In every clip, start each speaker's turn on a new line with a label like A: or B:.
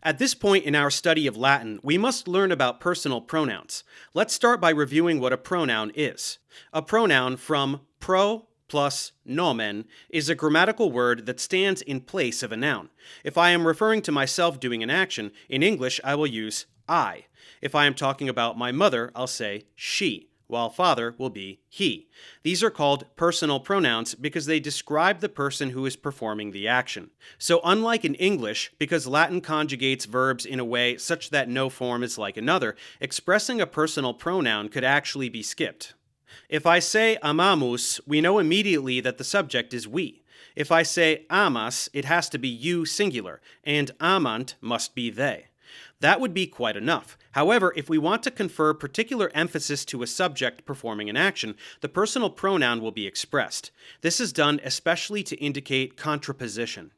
A: At this point in our study of Latin, we must learn about personal pronouns. Let's start by reviewing what a pronoun is. A pronoun, from pro plus nomen, is a grammatical word that stands in place of a noun. If I am referring to myself doing an action, in English I will use I. If I am talking about my mother, I'll say she, while father will be he. These are called personal pronouns because they describe the person who is performing the action. So unlike in English, because Latin conjugates verbs in a way such that no form is like another, expressing a personal pronoun could actually be skipped. If I say amamus, we know immediately that the subject is we. If I say amas, it has to be you singular, and amant must be they. That would be quite enough. However, if we want to confer particular emphasis to a subject performing an action, the personal pronoun will be expressed. This is done especially to indicate contraposition.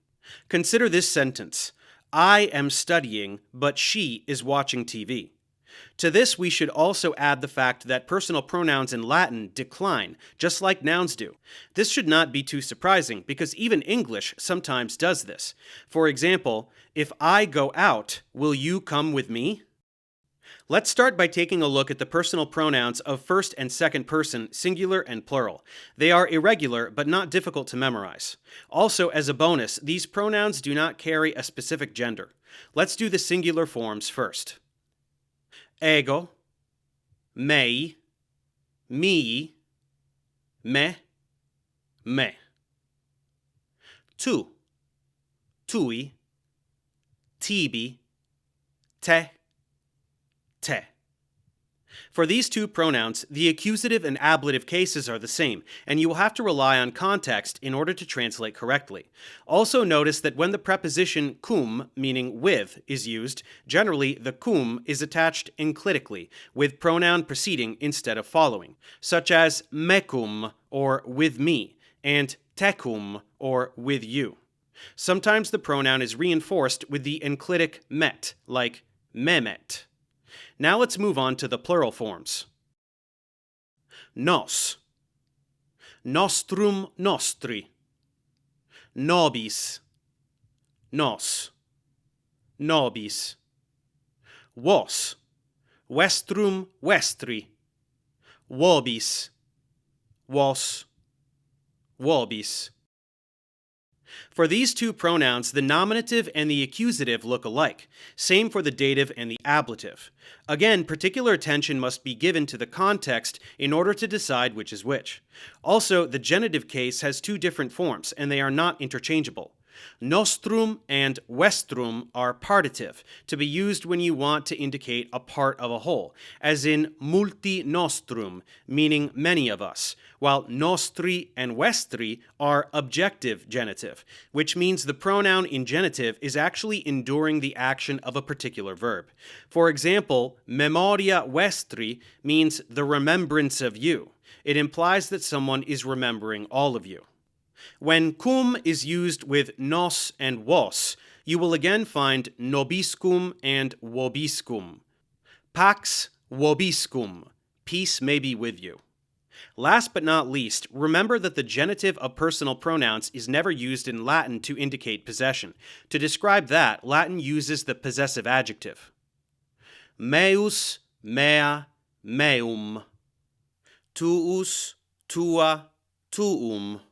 A: Consider this sentence: I am studying, but she is watching TV. To this, we should also add the fact that personal pronouns in Latin decline, just like nouns do. This should not be too surprising, because even English sometimes does this. For example, if I go out, will you come with me? Let's start by taking a look at the personal pronouns of first and second person, singular and plural. They are irregular, but not difficult to memorize. Also, as a bonus, these pronouns do not carry a specific gender. Let's do the singular forms first. Ego, mei, mii, me, me. Tu, tui, tibi, te, te. For these two pronouns, the accusative and ablative cases are the same, and you will have to rely on context in order to translate correctly. Also notice that when the preposition cum, meaning with, is used, generally the cum is attached enclitically, with pronoun preceding instead of following, such as mecum, or with me, and tecum, or with you. Sometimes the pronoun is reinforced with the enclitic met, like memet. Now let's move on to the plural forms. Nos, nostrum nostri, nobis, nos, nobis, vos, vestrum vestri, vobis, vos, vobis. For these two pronouns, the nominative and the accusative look alike. Same for the dative and the ablative. Again, particular attention must be given to the context in order to decide which is which. Also, the genitive case has two different forms, and they are not interchangeable. Nostrum and vestrum are partitive, to be used when you want to indicate a part of a whole, as in multi nostrum, meaning many of us, while nostri and vestri are objective genitive, which means the pronoun in genitive is actually enduring the action of a particular verb. For example, memoria vestri means the remembrance of you. It implies that someone is remembering all of you. When cum is used with nos and vos, you will again find nobiscum and vobiscum. Pax vobiscum, peace may be with you. Last but not least, remember that the genitive of personal pronouns is never used in Latin to indicate possession. To describe that, Latin uses the possessive adjective. Meus, mea, meum. Tuus, tua, tuum.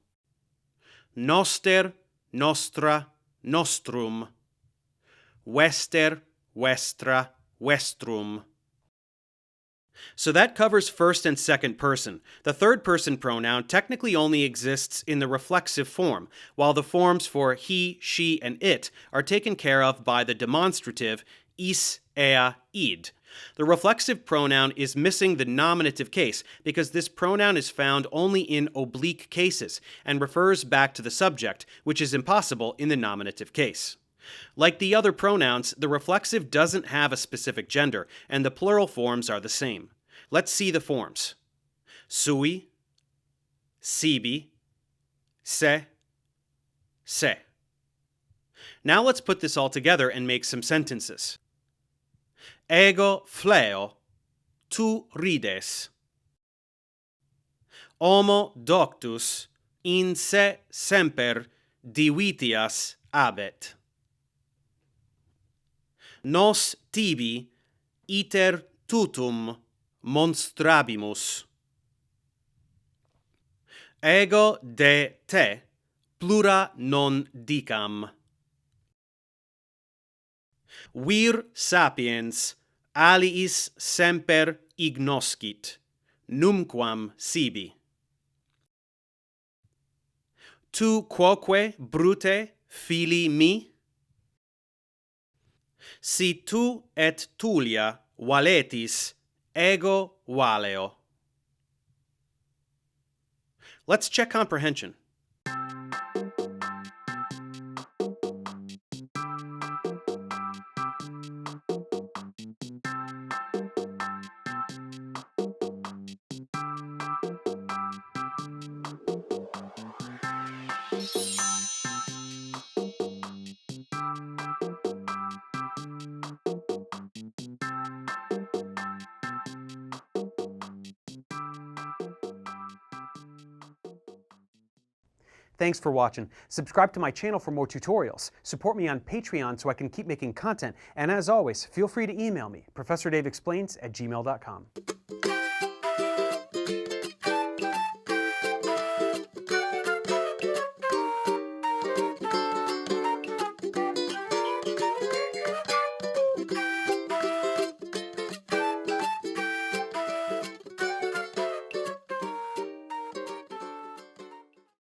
A: Noster, nostra, nostrum. Vester, vestra, vestrum. So that covers first and second person. The third person pronoun technically only exists in the reflexive form, while the forms for he, she, and it are taken care of by the demonstrative is, ea, id. The reflexive pronoun is missing the nominative case because this pronoun is found only in oblique cases and refers back to the subject, which is impossible in the nominative case. Like the other pronouns, the reflexive doesn't have a specific gender, and the plural forms are the same. Let's see the forms. Sui, sibi, se, se. Now let's put this all together and make some sentences. Ego fleo, tu rides. Homo doctus in se semper divitias habet. nos tibi iter tutum monstrabimus. Ego de te plura non dicam. Vir sapiens aliis semper ignoscit, numquam sibi. Tu quoque, Brute, fili mi? Si tu et Tullia valetis, ego valeo. Let's check comprehension.
B: Thanks for watching. Subscribe to my channel for more tutorials. Support me on Patreon so I can keep making content. And as always, feel free to email me, ProfessorDaveExplains@gmail.com.